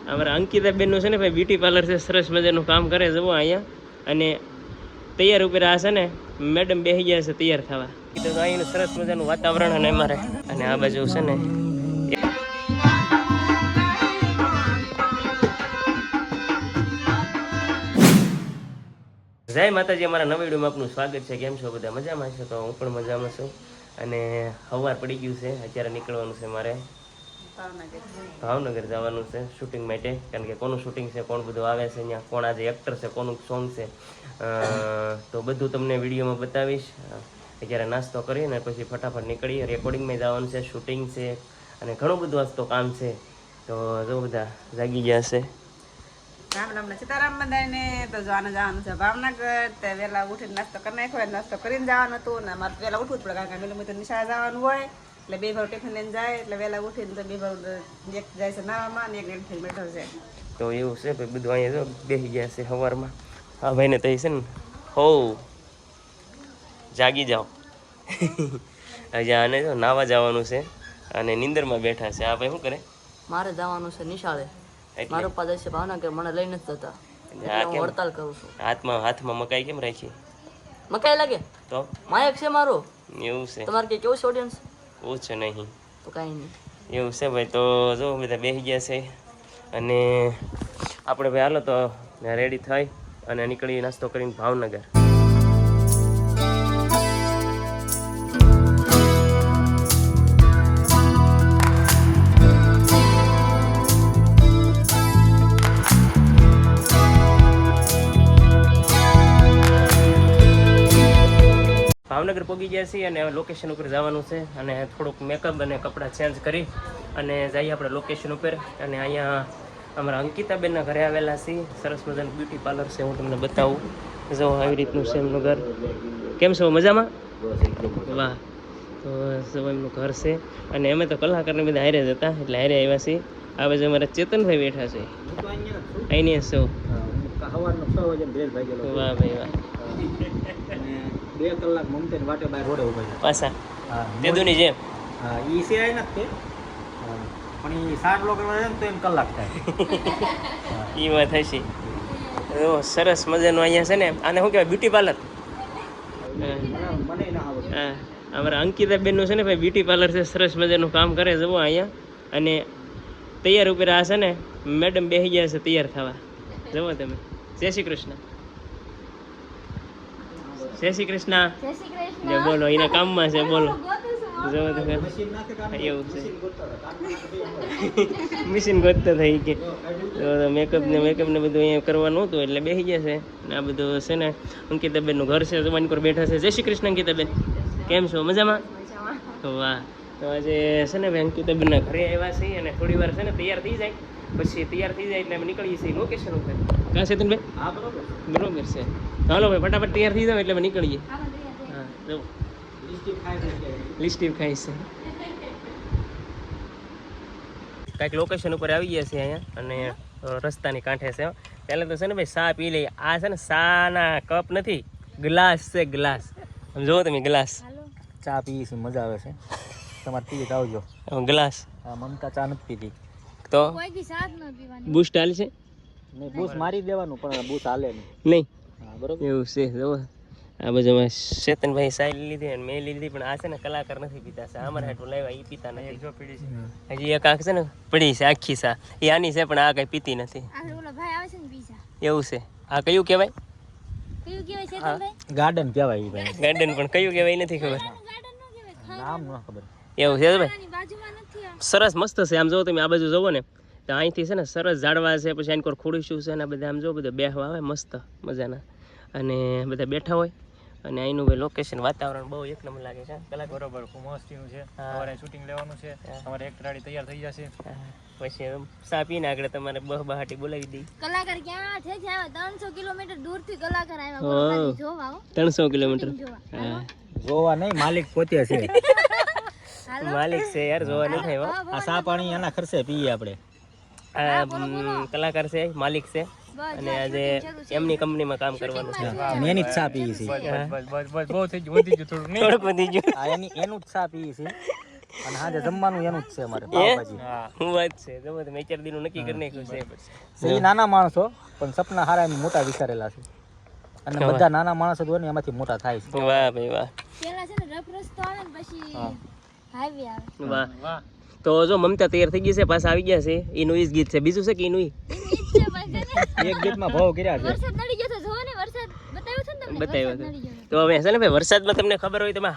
અમારા અંકિતાબેનનું છે ને ભાઈ બ્યુટી પાર્લર છે, સરસ મજાનું કામ કરે છે અહીંયા. અને તૈયાર ઉપર આ છે ને મેડમ બેસી ગયા છે તૈયાર થવા. તો અહીંનું સરસ મજાનું વાતાવરણ અને અમારે અને આ બાજુ છે ને જય માતાજી. અમારા નવા વિડીયોમાં આપનું સ્વાગત છે. કેમ છો બધા? મજામાં છો? તો હું પણ મજામાં છું. અને સવાર પડી ગયું છે, અત્યારે નીકળવાનું છે મારે ભાવનગર જવાનું છે શૂટિંગ માટે. કારણ કે કોનું શૂટિંગ છે, કોણ બધું આવે છે અહીંયા, કોણ આજે એક્ટર છે, કોનું સોંગ છે, તો બધું તમને વિડીયોમાં બતાવીશ. અત્યારે નાસ્તો કરીને પછી ફટાફટ નીકળીએ. રેકોર્ડિંગમાં જવાનું છે, શૂટિંગ છે અને ઘણું બધું આજ તો કામ છે. તો જો બધા જાગી ગયા છે. રામ રામ ને સીતારામ બધાને. તો જવાનું છે ભાવનગર. તે વહેલા ઉઠીને નાસ્તો કરી નાખ્યો, નાસ્તો કરીને જવાનું હતું ને મારે વહેલા ઉઠવું જ પડે કારણ કે મેં તો નિશાળ જવાનું હોય એટલે બે ભાવ ટિફિન લઈને જાય એટલે વહેલા ઉઠીને તો બે ભાવ એક જાય છે નાવામાં ને એક ટિફિન બેઠો છે. તો એવું છે ભાઈ, બધું અહીંયા જો બેસી ગયા છે સવારમાં. હા ભાઈને તો છે ને હો જાગી જાઓ. હજી આને જો નાવા જવાનું છે અને નીંદરમાં બેઠા છે. આ ભાઈ શું કરે? મારે જવાનું છે નિશાળે. મારો પપ્પા જશે ભાવનગર, મને લઈને જ જતા. હું હડતાલ કરું છું. હાથમાં મકાઈ કેમ રાખી? મકાઈ લાગે તો માયક છે મારો. એવું છે? તમારે કે કેવું છે ઓડિયન્સ? એવું છે નહીં તો કાંઈ નહીં. એવું છે ભાઈ. તો જો બધા બેસી ગયા છે અને આપણે ભાઈ હાલો તો રેડી થઈ અને નીકળી નાસ્તો કરીને ભાવનગર. ભાવનગર પહોંચી ગયા છીએ અને લોકેશન ઉપર જવાનું છે અને થોડુંક મેકઅપ અને કપડાં ચેન્જ કરી અને જઈએ આપણે લોકેશન ઉપર. અને અહીંયા અમારા અંકિતાબેનના ઘરે આવેલા છીએ. સરસ મજાનું બ્યુટી પાર્લર છે, હું તમને બતાવું. જો આવી રીતનું છે એમનું ઘર. કેમ છો? મજામાં? વાહ. તો જો એમનું ઘર છે અને અમે તો કલાકારને બધા હારે જ હતા એટલે હારે આવ્યા છીએ. આ બાજુ અમારા ચેતનભાઈ બેઠા છે. અહીંયા છો? વાહ ભાઈ વાહ. 2 કલાક મમતા ની વાટે બહાર રોડે ઉભા છે પાછા તેદુની જેમ. હા ઈ છે આય નથી પણ ઈ સાડલો કરવા જાય ને તો એમ કલાક થાય. ઈ વાત હશે. જો સરસ મજાનું અહીંયા છે ને, આને શું કહેવાય? Beauty parlour. મને ના આવડે. હા, અમારા અંકિતાબેનનું છે ને ભાઈ બ્યુટી પાર્લર છે, સરસ મજાનું કામ કરે જુઓ અહીંયા. અને તૈયાર ઉપર આ છે ને મેડમ બેસી ગયા છે તૈયાર થવા. જુઓ તમે. જય શ્રી કૃષ્ણ. જય શ્રી કૃષ્ણ. જે બોલો એના કામમાં છે, બોલો. જો તમે એવું છે. મશીન ગોતતો થઈ કે મેકઅપ ને બધું અહીંયા કરવાનું હતું એટલે બેસી ગયા છે. ને આ બધું છે ને અંકિતાબેનનું ઘર છે, જવાની પર બેઠા છે. જય શ્રી કૃષ્ણ અંકિતાબેન, કેમ છો? મજામાં? વાહ. તો આજે છે ને ભાઈ અંકિતાબેનના ઘરે આવ્યા છીએ અને થોડી વાર છે ને તૈયાર થઈ જાય, પછી તૈયાર થઈ જાય એટલે અમે નીકળીએ છીએ લોકેશન ઉપર. ક્યાં છે તમે? હા બરોબર બરોબર છે. હાલો ભાઈ ફટાફટ તૈયાર થઈ જાવ એટલે અમે નીકળીએ. હા જો લિસ્ટીવ ખાઈ છે. કાંઈક લોકેશન ઉપર આવી ગયા છે અહીંયા અને રસ્તાની કાંઠે છે. પહેલાં તો છે ને ભાઈ ચા પી લઈએ. આ છે ને ચાના કપ નથી, ગ્લાસ છે, ગ્લાસ. જુઓ તમે ગ્લાસ. ચા પી છે, મજા આવે છે. તમારે પી આવજો ગ્લાસ. હા મમતા ચા નથી પીધી તો બૂસ્ટ હાલ છે? નહીં બૂસ મારી દેવાનું પણ બૂસ હાલે નહીં. હા બરોબર. એવું છે. જુઓ આ બાજુમાં ચેતનભાઈ સાઈ લીધી અને મેં લીધી, પણ આ છે ને કલાકાર નથી પીતા. છે અમારે હાટું લાવ્યા, એ પીતા નથી. જો પીડી છે હજી એક આંખ છે ને પડી છે આખી સા, એ આની છે પણ આ કઈ પીતી નથી. એવું છે. આ કયું કહેવાય? ગાર્ડન કહેવાય ઈ ભાઈ. ગાર્ડન પણ કયું કહેવાય નથી ખબર. નામ ન ખબર. એવું છે ભાઈ. સરસ મસ્ત છે. આમ જોવો તમે આ બાજુ જોવો ને તો અહીંથી છે ને સરસ ઝાડવા છે, પછી આની કોર ખોડીશું છે ને બધા આમ જો બધા બેહવા આવે મસ્ત મજાના અને બધા બેઠા હોય. અને અહીંનું ભાઈ લોકેશન વાતાવરણ બહુ એક નંબર લાગે છે. કલાક બરોબર ખૂબ મસ્તીનું છે. અમારે શૂટિંગ લેવાનું છે, અમારે એક ગાડી તૈયાર થઈ જશે. પછી ચા પીને આગળ તમારે બહાટી બોલાવી દઈ. કલાકાર ક્યાં છે? 300 કિલોમીટર દૂરથી કલાકાર આવ્યા જોવા. 300 કિલોમીટર જોવા નહીં, માલિક પોતે છે. માલિક છે યાર, જોવા નથી આવ્યો. આ ચા પાણી એના ખર્ચે પીએ આપણે. કલાકાર છે, માલિક છે અને આજે એમની કંપનીમાં કામ કરવાનું છે. એની જ ચા પીએ છે. બસ બહુ થઈ ગયું, વધી ગયું થોડું, થોડુંક વધી ગયું. એનું જ ચા પીએ છે. અને સાંજે જમવાનું એનું જ છે અમારે એ પાવભાજી. હું વાત છે તમે તમે 4 દિનનું નક્કી કરી નાખ્યું છે એ નાના માણસો પણ સપના હારા એમ મોટા વિચારેલા છે અને બધા નાના માણસો જ હોય ને એમાંથી મોટા થાય છે. વાહ ભાઈ વાહ પેલા છે ને રફ રસ્તો આવે ને પછી હાઈવે આવે વાહ તો જો મમતા તૈયાર થઈ ગઈ છે પાછા આવી ગયા છે એનું ઈ જ ગીત છે બીજું છે કે એનું ઈ? એની ઈચ્છા પણ છે ને એક ગીતમાં ભાવ કર્યા છે. વરસાદ નડી ગયો તો જોવો ને વરસાદ બતાવ્યો છે ને તમને બતાવ્યો વરસાદ હતો. નડી ગયો તો હવે છે ને ભાઈ વરસાદમાં તમને ખબર હોય તમે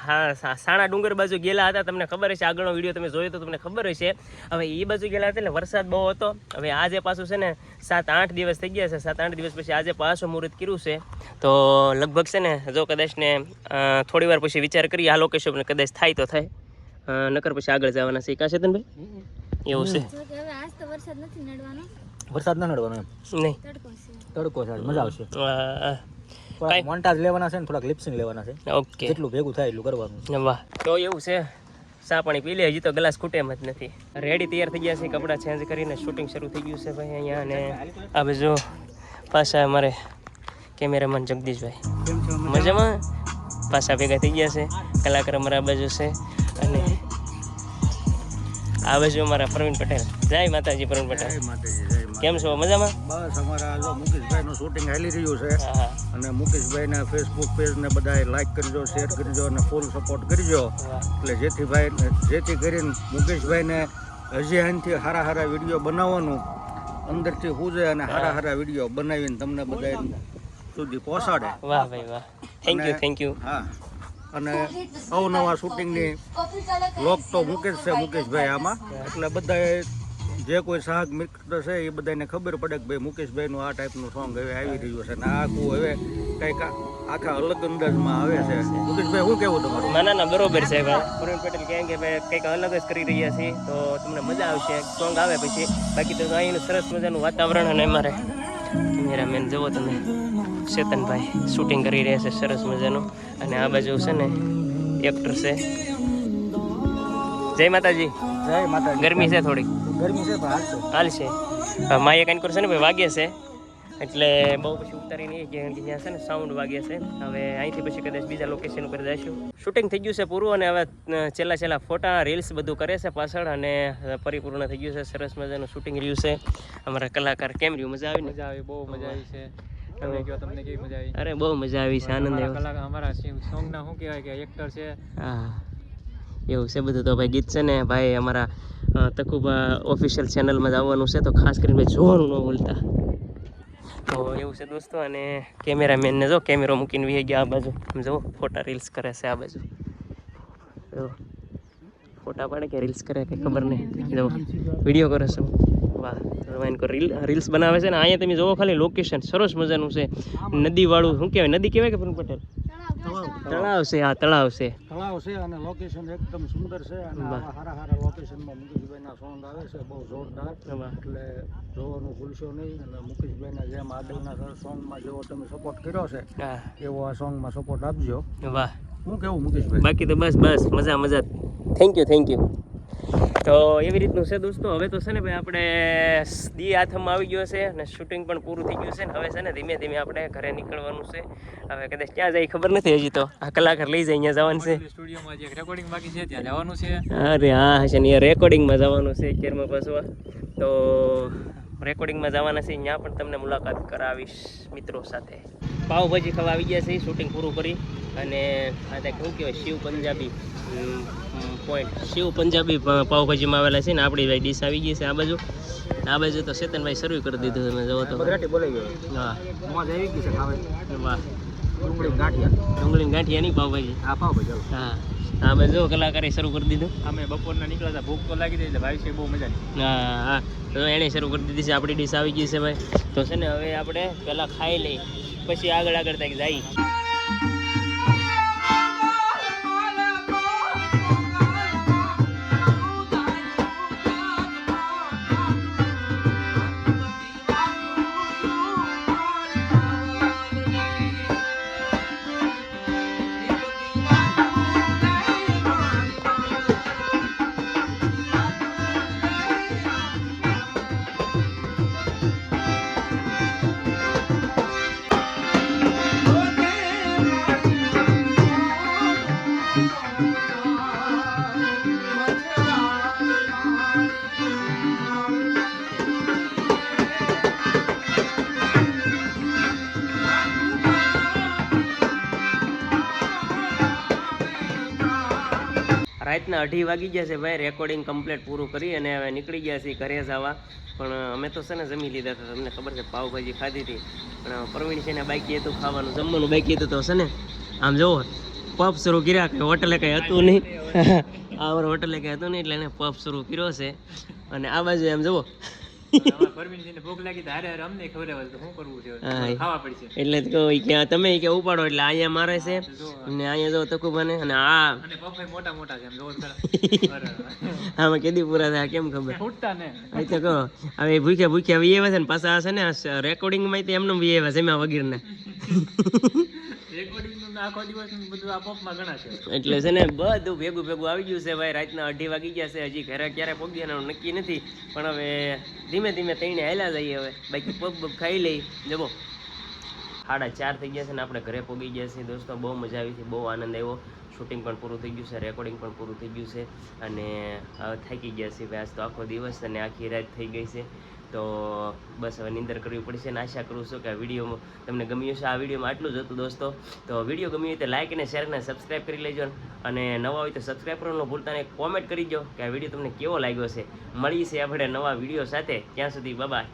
સાણા ડુંગર બાજુ ગયેલા હતા તમને ખબર હશે આગળનો વિડીયો તમે જોયો તો તમને ખબર હશે હવે એ બાજુ ગયેલા હતા એટલે વરસાદ બહુ હતો હવે આજે પાછું છે ને 7-8 દિવસ થઈ ગયા છે 7-8 દિવસ પછી આજે પાછું મુહૂર્ત કર્યું છે તો લગભગ છે ને જો કદાચ ને થોડી વાર પછી વિચાર કરીએ આ લોકેશન કદાચ થાય તો થાય નકર પછી આગળ જવાના છે કા છે તને ભાઈ એવું છે જો કે હવે આજ તો વરસાદ નથી નડવાનો વરસાદ ન નડવાનો એમ નહીં તડકો છે તડકો છે મજા આવશે. આ, થોડાક મોન્ટાજ લેવાના છે ને થોડાક લિપસિંગ લેવાના છે. ઓકે જેટલું ભેગું થાય એટલું કરવાનું. વાહ તો એવું છે ચા પાણી પી લે હજી તો ગ્લાસ ખૂટે એમ જ નથી રેડી તૈયાર થઈ ગયા છે કપડાં ચેન્જ કરીને શૂટિંગ શરૂ થઈ ગયું છે ભાઈ અહીંયા અને આ બાજુ પાછા અમારે કેમેરામેન જગદીશભાઈ મજામાં પાછા ભેગા થઈ ગયા છે કલાકાર અમારા આ બાજુ છે અને આ બાજુ અમારા પ્રવીણ પટેલ જય માતાજી પ્રવીણ પટેલ કેમ છો મજામાં બસ અમારા જો મુકેશભાઈનું શૂટિંગ હાલી રહ્યું છે હા હા અને મુકેશભાઈના ફેસબુક પેજને બધાએ લાઈક કરજો શેર કરજો અને ફૂલ સપોર્ટ કરજો એટલે જેથી કરીને મુકેશભાઈને હજી આનાથી સારા સારા વિડીયો બનાવવાનું અંદરથી પૂજે અને સારા વિડીયો બનાવીને તમને બધા સુધી પહોંચાડે. વાહ ભાઈ વાહ થેન્ક યુ હા અને અવનવા શૂટિંગની લોક તો મુકેશ છે મુકેશભાઈ આમાં એટલે બધાએ જે કોઈ સાહક મિત્ર છે એ બધાને ખબર પડે કે ભાઈ મુકેશભાઈનું આ ટાઈપનું સોંગ હવે આવી રહ્યું છે અને આખું હવે કંઈક આખા અલગ અંદાજમાં આવે છે. મુકેશભાઈ શું કહેવું તમારું? ના ના ના બરોબર છે ભાઈ પ્રવીણ પટેલ કહે કે ભાઈ કંઈક અલગ જ કરી રહ્યા છીએ તો તમને મજા આવશે સોંગ આવે પછી બાકી તો અહીંનું સરસ મજાનું વાતાવરણ અને અમારે કેમેરામેન જુઓ તમે ચેતનભાઈ શૂટિંગ કરી રહ્યા છે સરસ મજાનું અને આ બાજુ છે ને એક્ટર છે જય માતાજી જય માતાજી. ગરમી છે થોડીક ગરમી છે પણ હાલશે. હાલ છે માયા કાંઈ કરશે ને ભાઈ વાગે છે એટલે બહુ પછી ઉતારી નહીં કે ત્યાં છે ને સાઉન્ડ વાગે છે હવે અહીંથી પછી કદાચ બીજા લોકેશન ઉપર જઈશું શૂટિંગ થઈ ગયું છે પૂરું અને હવે છેલ્લા ફોટા રીલ્સ બધું કરે છે પાછળ અને પરિપૂર્ણ થઈ ગયું છે સરસ મજાનું શૂટિંગ રહ્યું છે અમારા કલાકાર કેમ રહ્યું મજા આવી ને મજા આવી બહુ મજા આવી છે તમે કહો તમને કેવી મજા આવી અરે બહુ મજા આવી છે આનંદ આવ્યો કલાકાર અમારા સોંગ ના શું કહેવાય કે એક્ટર છે હા એવું છે બધું તો ભાઈ ગીત છે ને ભાઈ અમારા તકુબા ઓફિશિયલ ચેનલમાં જ આવવાનું છે તો ખાસ કરીને ભાઈ જોવાનું ન ભૂલતા તો એવું છે દોસ્તો અને કેમેરામેનને જો કેમેરો મૂકીને વી ગયા આ બાજુ જો ફોટા રીલ્સ કરે છે આ બાજુ જો ફોટા પાડે કે રીલ્સ કરે કે ખબર નહીં જો વિડીયો કરે છે વાહ રીલ્સ બનાવે છે ને અહીંયા તમે જોવો ખાલી લોકેશન સરસ મજાનું છે નદીવાળું શું કહેવાય નદી કહેવાય કે પ્રવીણ પટેલ તળાવ છે આ તળાવ છે તળાવ છે અને લોકેશન એકદમ સુંદર છે અને આવા સારા લોકેશનમાં મુકેશભાઈના સોંગ આવે છે બહુ જોરદાર એટલે જોવાનું ભૂલશો નહીં અને મુકેશભાઈના જેમ આગળના સોંગમાં જેવો તમે સપોર્ટ કર્યો છે હા એવો આ સોંગમાં સપોર્ટ આપજો. વાહ શું કેવું મુકેશભાઈ? બાકી તો બસ મજા થેન્ક યુ તો એવી રીતનું છે દોસ્તો હવે તો છે ને ભાઈ આપણે દી હાથમાં આવી ગયો છે અને શૂટિંગ પણ પૂરું થઈ ગયું છે ને હવે છે ને ધીમે ધીમે આપણે ઘરે નીકળવાનું છે હવે કદાચ ક્યાં જાય ખબર નથી હજી તો આ કલાકાર લઈ જાય અહીંયા જવાનું છે સ્ટુડિયોમાં જે રેકોર્ડિંગ બાકી છે ત્યાં જવાનું છે અરે હા છે ને રેકોર્ડિંગમાં જવાનું છે અત્યારમાં પાછું તો રેકોર્ડિંગમાં જવાના છે ત્યાં પણ તમને મુલાકાત કરાવીશ મિત્રો સાથે પાવભાજી ખાવા આવી ગયા છે શૂટિંગ પૂરું કરી અને આ ત્યાં શું કહેવાય શિવ પંજાબી પોઈન્ટ શિવ પંજાબી પાવભાજીમાં આવેલા છે ને આપણી ભાઈ ડીશ આવી ગઈ છે આ બાજુ તો ચેતનભાઈ શરૂ કરી દીધું તમે જોવો તો ગુજરાતી બોલાવી ગયો. હા મોજ આવી ગઈ છે ખાવાની. વાહ ડુંગળી ગાંઠિયા. ડુંગળીની ગાંઠિયા નહીં પાવભાજી આ પાવભાજી. હા આ બાજુ કલાકારે શરૂ કરી દીધું અમે બપોરના નીકળ્યા હતા ભૂખ તો લાગી ગઈ એટલે ભાઈ છે બહુ મજા આવી હા તો એણે શરૂ કરી દીધી છે આપણી ડીશ આવી ગઈ છે ભાઈ તો છે ને હવે આપણે પહેલાં ખાઈ લઈ પછી આગળ ત્યાં જઈએ રાતના 2:30 વાગી ગયા છે ભાઈ. રેકોર્ડિંગ કમ્પ્લીટ પૂરું કરી અને હવે નીકળી ગયા છીએ ઘરે જવા. પણ અમે તો છે ને જમી લીધા હતા, તમને ખબર છે પાવભાજી ખાધી હતી. પણ પ્રવીણ છે ને બાકી હતું ખાવાનું, જમવાનું બાકી હતું. તો છે ને આમ જુઓ પફ શરૂ કર્યા, કે હોટલે કંઈ હતું નહીં. આ હોટલે કંઈ હતું નહીં એટલે એને પફ શરૂ કર્યો છે. અને આ બાજુ એમ જુઓ પરવીનજીને ભૂખ લાગી તો હારે અમને ખબર આવે તો શું કરવું છે, હા. ખાવા પડશે. એટલે જ કહું કે તમે કે ઉપાડો એટલે અહીંયા મારે છે ને અહીંયા જો તકુ બને અને આ અને પપ્પા મોટા મોટા છે એમ જોવો તો ખરા. આમાં કેદી પૂરા થાય કેમ ખબર. ફૂટતા ને અહીં તો કહો હવે ભૂખ્યા ભૂખ્યા વી આવ્યા છે ને પાછા છે ને રેકોર્ડિંગમાં તો એમને વી આવ્યા છે એમાં વગેરે રેકોર્ડિંગનું આખો દિવસ બધું આ પપમાં ગણા છે. એટલે છે ને બધું ભેગું ભેગું આવી ગયું છે ભાઈ. રાતના 2:30 વાગી ગયા છે, હજી ઘરે ક્યારે પહોંચ્યાનું નક્કી નથી. પણ હવે ધીમે ધીમે તઈને હાલ્યા જઈએ હવે, બાકી પગ પગ ખાઈ લઈ જવો. 4:30 થઈ ગયા છે ને આપણે ઘરે પહોંચી ગયા છીએ દોસ્તો. બહુ મજા આવી હતી, બહુ આનંદ આવ્યો. શૂટિંગ પણ પૂરું થઈ ગયું છે, રેકોર્ડિંગ પણ પૂરું થઈ ગયું છે અને હવે થાકી ગયા છીએ આજ તો આખો દિવસ અને આખી રાત થઈ ગઈ છે. તો બસ હવે નિંદર કરવી પડશે ને આશા કરું છું કે આ વિડીયો તમને ગમ્યો છે. આ વિડીયોમાં આટલું જ હતું દોસ્તો. તો વિડીયો ગમ્યો હોય તો લાઇક અને શેર અને સબસ્ક્રાઈબ કરી લેજો અને નવા હોય તો સબસ્ક્રાઈબ કરવાનું ભૂલતા નહીં. કોમેન્ટ કરી દો કે આ વિડીયો તમને કેવો લાગ્યો છે. મળીએ છીએ આપણે નવા વિડીયો સાથે. ત્યાં સુધી બાય.